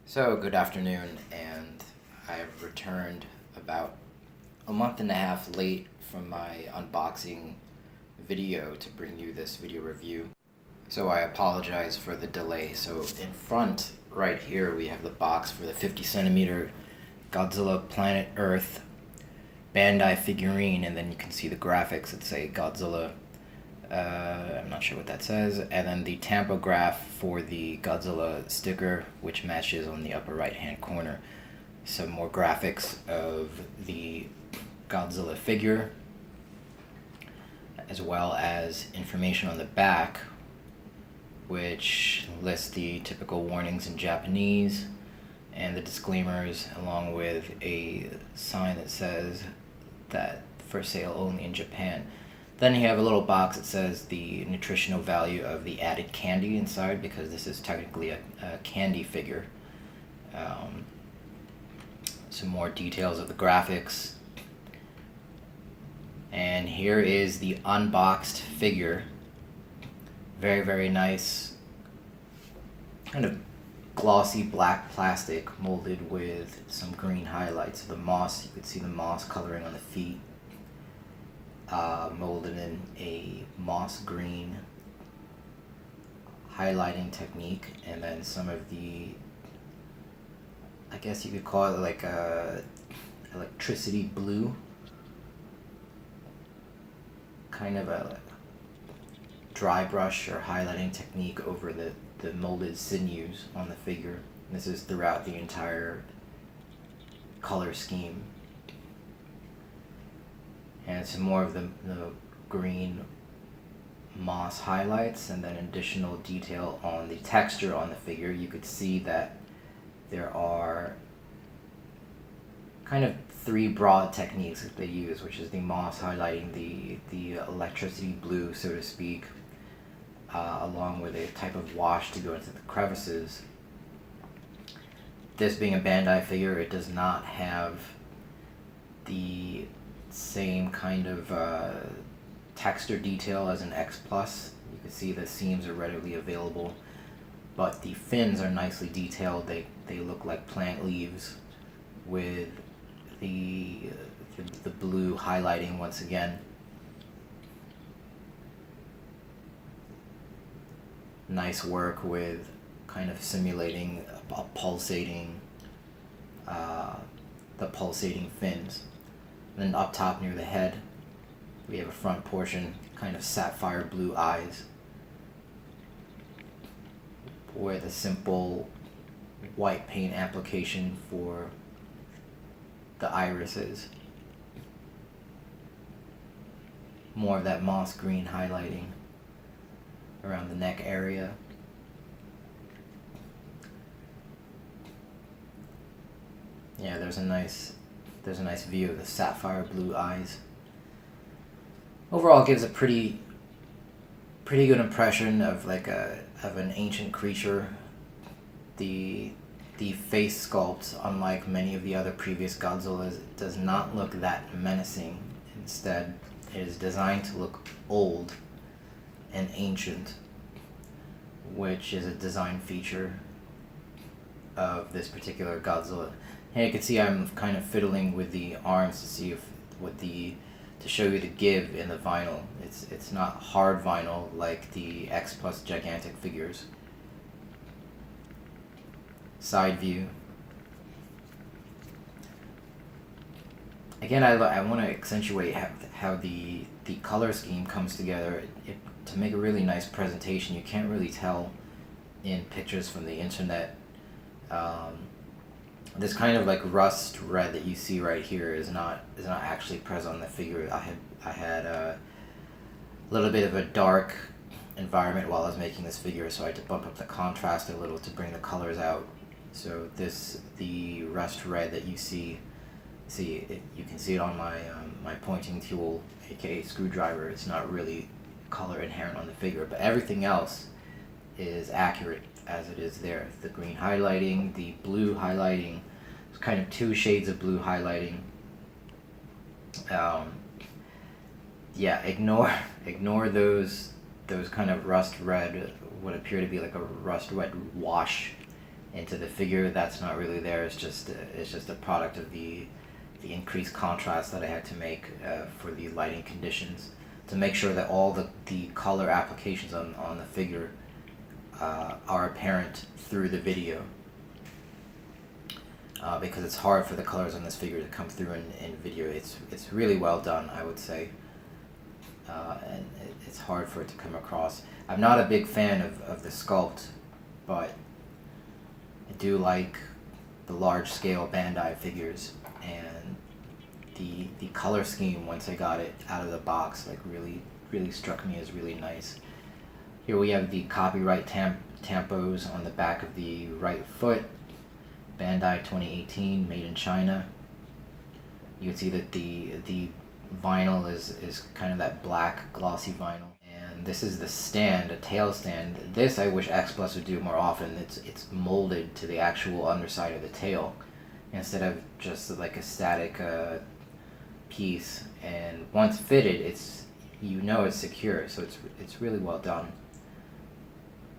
So, good afternoon, and I've returned about a month and a half late from my unboxing video to bring you this video review. So I apologize for the delay. So in front, right here, we have the box for the 50 centimeter Godzilla Planet Earth Bandai figurine, and then you can see the graphics that say Godzilla. I'm not sure what that says. And then the tampograph for the Godzilla sticker, which matches on the upper right hand corner. Some more graphics of the Godzilla figure, as well as information on the back, which lists the typical warnings in Japanese and the disclaimers, along with a sign that says that for sale only in Japan. Then you have a little box that says the nutritional value of the added candy inside, because this is technically a candy figure. Some more details of the graphics. And here is the unboxed figure. Very, very nice. Kind of glossy black plastic molded with some green highlights. The moss, you could see the moss coloring on the feet. Molded in a moss green highlighting technique, and then some of the, I guess you could call it like a electricity blue, kind of a dry brush or highlighting technique over the molded sinews on the figure. And this is throughout the entire color scheme. And some more of the green moss highlights, and then additional detail on the texture on the figure. You could see that there are kind of three broad techniques that they use, which is the moss highlighting, the electricity blue, so to speak, along with a type of wash to go into the crevices. This being a Bandai figure, it does not have the same kind of texture detail as an X Plus. You can see the seams are readily available, but the fins are nicely detailed. They look like plant leaves with the blue highlighting once again. Nice work with kind of simulating a pulsating, the pulsating fins. And then up top near the head, we have a front portion, kind of sapphire blue eyes, with a simple white paint application for the irises. More of that moss green highlighting around the neck area. Yeah, there's a nice view of the sapphire blue eyes. Overall, it gives a pretty good impression of an ancient creature. The face sculpt, unlike many of the other previous Godzillas, does not look that menacing. Instead, it is designed to look old and ancient, which is a design feature of this particular Godzilla. And you can see I'm kind of fiddling with the arms to see to show you the give in the vinyl. It's not hard vinyl like the X Plus gigantic figures. Side view. Again, I want to accentuate how the color scheme comes together to make a really nice presentation. You can't really tell in pictures from the internet. This kind of like rust red that you see right here is not actually present on the figure. I had a little bit of a dark environment while I was making this figure, so I had to bump up the contrast a little to bring the colors out. So the rust red that you see you can see it on my pointing tool, aka screwdriver. It's not really color inherent on the figure, but everything else is accurate as it is there. The green highlighting, the blue highlighting, it's kind of two shades of blue highlighting. Yeah, ignore those kind of rust red, what appear to be like a rust red wash into the figure. That's not really there. It's just a product of the increased contrast that I had to make for the lighting conditions, to make sure that all the color applications on the figure are apparent through the video, because it's hard for the colors on this figure to come through in video. It's really well done, I would say, and it's hard for it to come across. I'm not a big fan of the sculpt, but I do like the large scale Bandai figures, and the color scheme once I got it out of the box like really struck me as really nice. Here we have the copyright tampos on the back of the right foot. Bandai 2018, made in China. You can see that the vinyl is kind of that black glossy vinyl. And this is the stand, a tail stand. This I wish X Plus would do more often. It's molded to the actual underside of the tail instead of just like a static piece. And once fitted, it's secure, so it's really well done.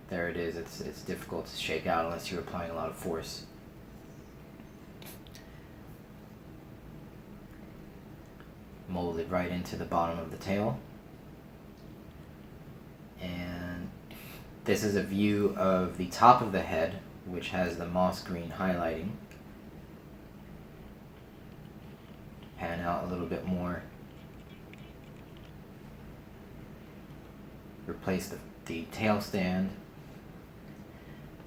There it is. It's difficult to shake out unless you're applying a lot of force. Molded right into the bottom of the tail. And this is a view of the top of the head, which has the moss green highlighting. Pan out a little bit more. Replace the tail stand.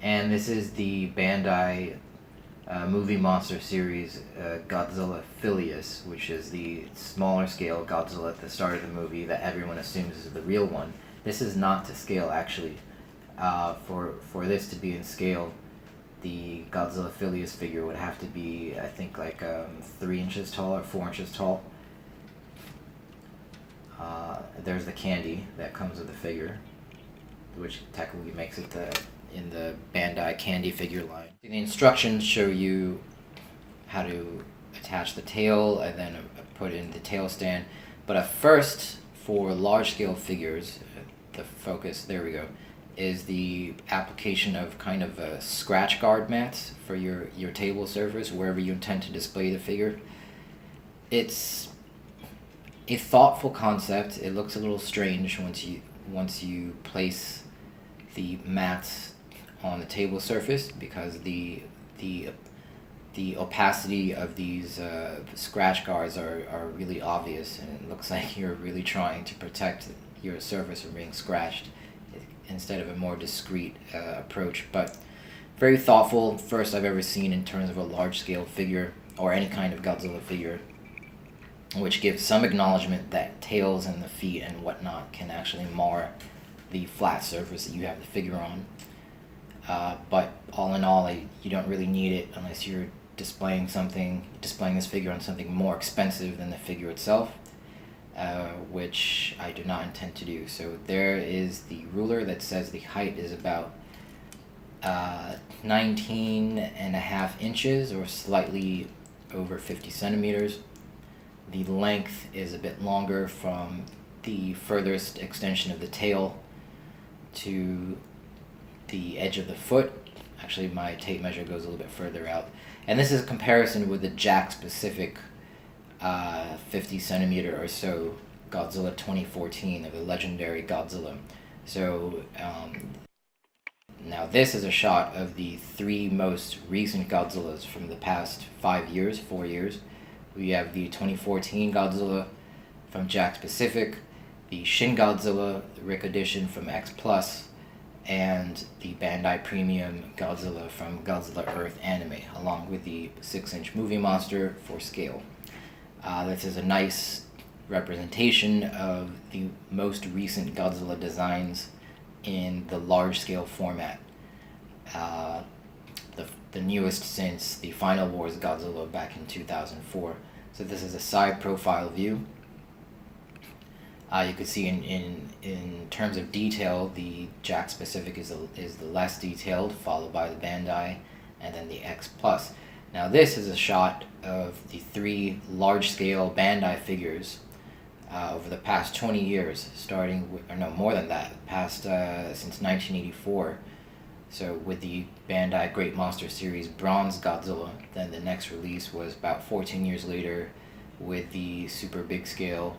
And this is the Bandai movie monster series Godzilla Phileas, which is the smaller scale Godzilla at the start of the movie that everyone assumes is the real one. This is not to scale, actually. For this to be in scale, the Godzilla Phileas figure would have to be, I think, like 3 inches tall or 4 inches tall. There's the candy that comes with the figure, which technically makes it in the Bandai candy figure line. The instructions show you how to attach the tail and then put in the tail stand. But at first, for large scale figures, the focus, there we go, is the application of kind of a scratch guard mats for your table surface wherever you intend to display the figure. It's a thoughtful concept. It looks a little strange once you place the mats on the table surface, because the opacity of these scratch guards are really obvious, and it looks like you're really trying to protect your surface from being scratched instead of a more discreet approach. But very thoughtful, first I've ever seen in terms of a large scale figure or any kind of Godzilla figure, which gives some acknowledgement that tails and the feet and whatnot can actually mar the flat surface that you have the figure on. But all in all, you don't really need it unless you're displaying this figure on something more expensive than the figure itself, which I do not intend to do. So there is the ruler that says the height is about 19.5 inches or slightly over 50 centimeters. The length is a bit longer from the furthest extension of the tail to the edge of the foot. Actually, my tape measure goes a little bit further out. And this is a comparison with the Jakks-specific 50 centimeter or so Godzilla 2014 of the legendary Godzilla. So now this is a shot of the 3 most recent Godzillas from the past 4 years. We have the 2014 Godzilla from Jakks Pacific, the Shin Godzilla, the Rick Edition from X Plus, and the Bandai Premium Godzilla from Godzilla Earth Anime, along with the 6-inch movie monster for scale. This is a nice representation of the most recent Godzilla designs in the large-scale format. The newest since the Final Wars Godzilla back in 2004. So this is a side profile view. You can see in terms of detail, the Jakks Pacific is the less detailed, followed by the Bandai, and then the X Plus. Now this is a shot of the 3 large-scale Bandai figures over the past 20 years, starting with, or no, more than that, since 1984, So with the Bandai Great Monster Series Bronze Godzilla, then the next release was about 14 years later with the Super Big Scale,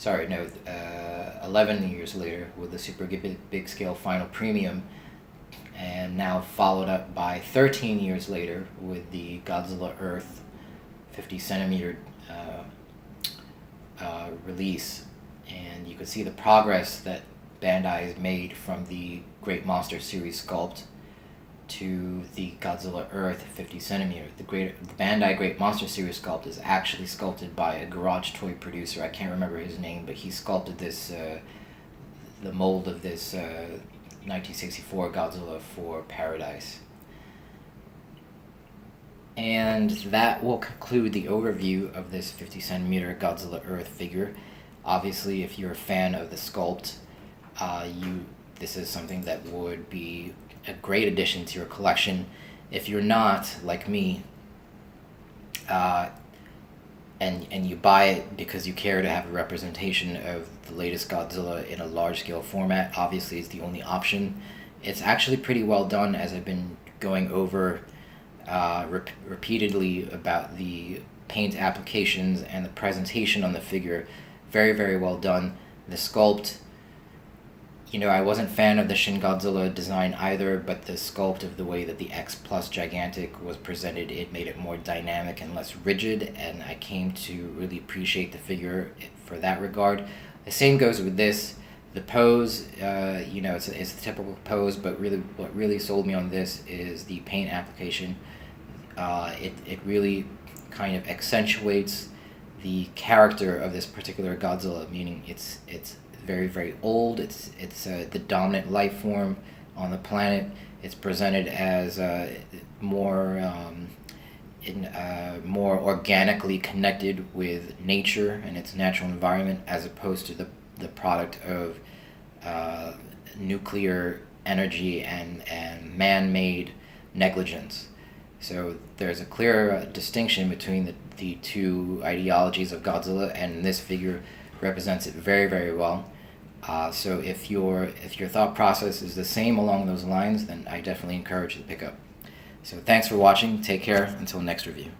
11 years later with the Super Big Scale Final Premium, and now followed up by 13 years later with the Godzilla Earth 50 centimeter release. And you could see the progress that Bandai has made from the Great Monster Series Sculpt to the Godzilla Earth 50 centimeter. The Bandai Great Monster Series Sculpt is actually sculpted by a garage toy producer. I can't remember his name, but he sculpted this, the mold of this 1964 Godzilla for Paradise. And that will conclude the overview of this 50 centimeter Godzilla Earth figure. Obviously, if you're a fan of the sculpt, this is something that would be a great addition to your collection. If you're not, like me, and you buy it because you care to have a representation of the latest Godzilla in a large-scale format, obviously it's the only option. It's actually pretty well done, as I've been going over repeatedly about the paint applications and the presentation on the figure. Very, very well done. The sculpt, I wasn't a fan of the Shin Godzilla design either, but the sculpt of the way that the X Plus Gigantic was presented, it made it more dynamic and less rigid, and I came to really appreciate the figure for that regard. The same goes with this. The pose, it's the typical pose, but really what really sold me on this is the paint application. It really kind of accentuates the character of this particular Godzilla, meaning it's very, very old. It's the dominant life form on the planet. It's presented as more organically connected with nature and its natural environment, as opposed to the product of nuclear energy and man-made negligence. So there's a clear distinction between the two ideologies of Godzilla, and this figure represents it very, very well. So if your thought process is the same along those lines, then I definitely encourage you to pick up. So thanks for watching. Take care. Until next review.